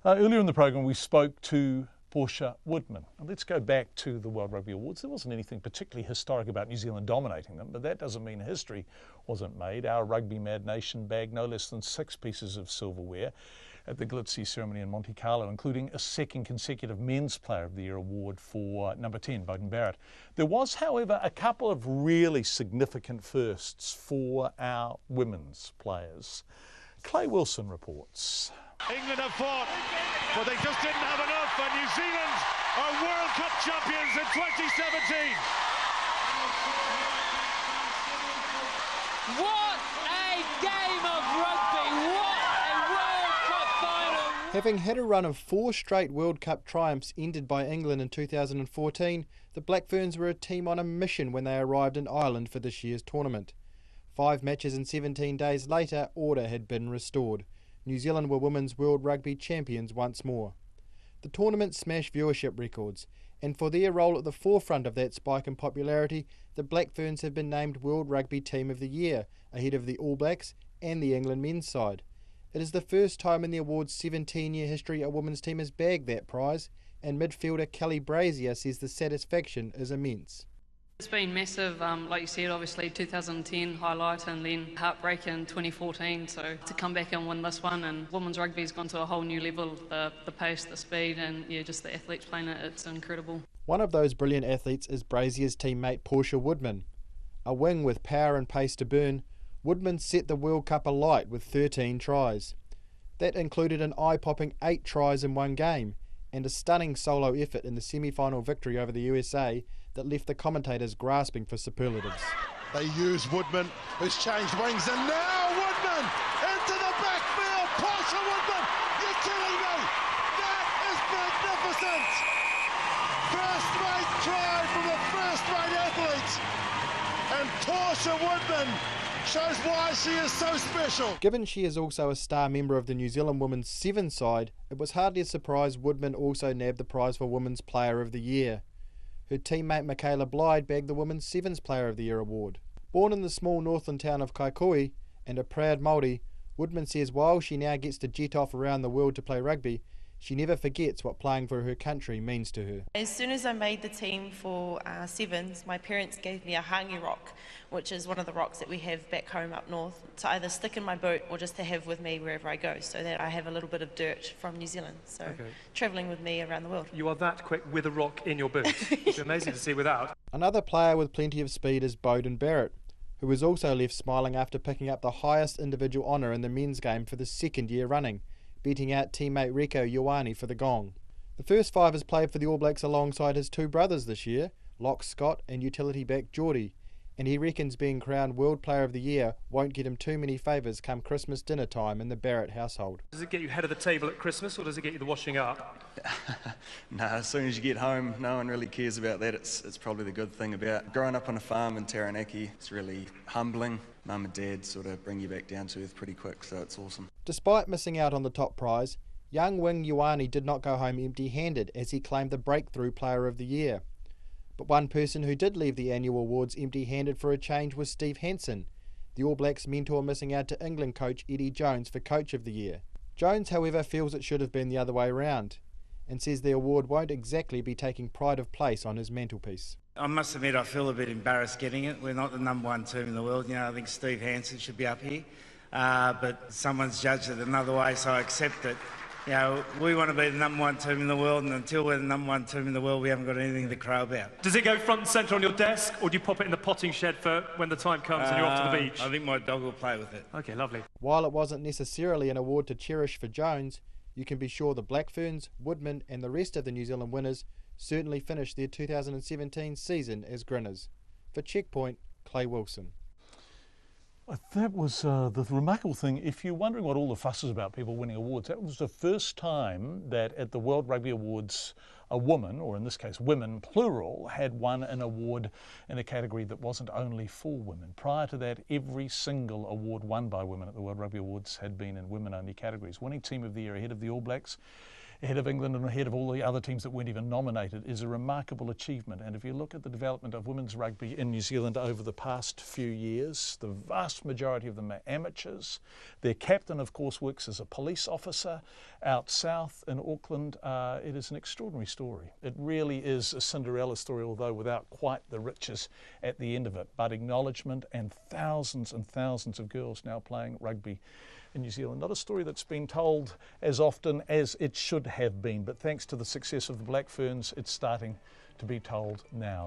Earlier in the program we spoke to Portia Woodman. And let's go back to the World Rugby Awards. There wasn't anything particularly historic about New Zealand dominating them, but that doesn't mean history wasn't made. Our rugby mad nation bagged no less than 6 pieces of silverware at the glitzy ceremony in Monte Carlo, including a second consecutive Men's Player of the Year award for number 10, Beauden Barrett. There was, however, a couple of really significant firsts for our women's players. Clay Wilson reports. England have fought, but they just didn't have enough, and New Zealand are World Cup champions in 2017. What a game of rugby! What a World Cup final! Having had a run of 4 straight World Cup triumphs ended by England in 2014, the Black Ferns were a team on a mission when they arrived in Ireland for this year's tournament. 5 matches and 17 days later, order had been restored. New Zealand were Women's World Rugby champions once more. The tournament smashed viewership records, and for their role at the forefront of that spike in popularity, the Black Ferns have been named World Rugby Team of the Year, ahead of the All Blacks and the England men's side. It is the first time in the award's 17-year history a women's team has bagged that prize, and midfielder Kelly Brazier says the satisfaction is immense. It's been massive, like you said, obviously 2010 highlight and then heartbreak in 2014, so to come back and win this one, and women's rugby's gone to a whole new level, the pace, the speed, and yeah, just the athletes playing it, it's incredible. One of those brilliant athletes is Brazier's teammate Portia Woodman. A wing with power and pace to burn, Woodman set the World Cup alight with 13 tries. That included an eye-popping 8 tries in one game, and a stunning solo effort in the semi-final victory over the USA that left the commentators grasping for superlatives. They use Woodman, who's changed wings, and now Woodman into the backfield. Portia Woodman, you're killing me. That is magnificent. First-rate try from a first-rate athlete, and Portia Woodman shows why she is so special. Given she is also a star member of the New Zealand Women's Sevens side, it was hardly a surprise Woodman also nabbed the prize for Women's Player of the Year. Her teammate Michaela Blyde bagged the Women's Sevens Player of the Year award. Born in the small northern town of Kaikoui and a proud Māori, Woodman says while she now gets to jet off around the world to play rugby, she never forgets what playing for her country means to her. As soon as I made the team for Sevens, my parents gave me a hangi rock, which is one of the rocks that we have back home up north, to either stick in my boot or just to have with me wherever I go, so that I have a little bit of dirt from New Zealand, so travelling with me around the world. You are that quick with a rock in your boot. It's amazing to see without. Another player with plenty of speed is Beauden Barrett, who was also left smiling after picking up the highest individual honour in the men's game for the 2nd year running, beating out teammate Rieko Ioane for the gong. The first 5 has played for the All Blacks alongside his 2 brothers this year, Lock Scott and utility back Geordie, and he reckons being crowned World Player of the Year won't get him too many favours come Christmas dinner time in the Barrett household. Does it get you head of the table at Christmas, or does it get you the washing up? No, as soon as you get home, no one really cares about that. It's probably the good thing about growing up on a farm in Taranaki. It's really humbling. Mum and Dad sort of bring you back down to earth pretty quick, so it's awesome. Despite missing out on the top prize, young wing Ioane did not go home empty-handed as he claimed the Breakthrough Player of the Year. But one person who did leave the annual awards empty-handed for a change was Steve Hansen, the All Blacks mentor missing out to England coach Eddie Jones for Coach of the Year. Jones, however, feels it should have been the other way around, and says the award won't exactly be taking pride of place on his mantelpiece. I must admit I feel a bit embarrassed getting it. We're not the #1 team in the world. You know, I think Steve Hansen should be up here. But someone's judged it another way, so I accept it. You know, we want to be the #1 team in the world, and until we're the #1 team in the world, we haven't got anything to crow about. Does it go front and centre on your desk, or do you pop it in the potting shed for when the time comes and you're off to the beach? I think my dog will play with it. Okay, lovely. While it wasn't necessarily an award to cherish for Jones, you can be sure the Black Ferns, Woodman and the rest of the New Zealand winners certainly finished their 2017 season as grinners. For Checkpoint, Clay Wilson. That was the remarkable thing. If you're wondering what all the fuss is about, people winning awards, that was the first time that at the World Rugby Awards a woman, or in this case women plural, had won an award in a category that wasn't only for women. Prior to that, every single award won by women at the World Rugby Awards had been in women-only categories. Winning Team of the Year ahead of the All Blacks ahead of England and ahead of all the other teams that weren't even nominated, is a remarkable achievement. And if you look at the development of women's rugby in New Zealand over the past few years, the vast majority of them are amateurs. Their captain, of course, works as a police officer out south in Auckland. It is an extraordinary story. It really is a Cinderella story, although without quite the riches at the end of it. But acknowledgement, and thousands of girls now playing rugby in New Zealand. Not a story that's been told as often as it should have been, but thanks to the success of the Black Ferns, it's starting to be told now.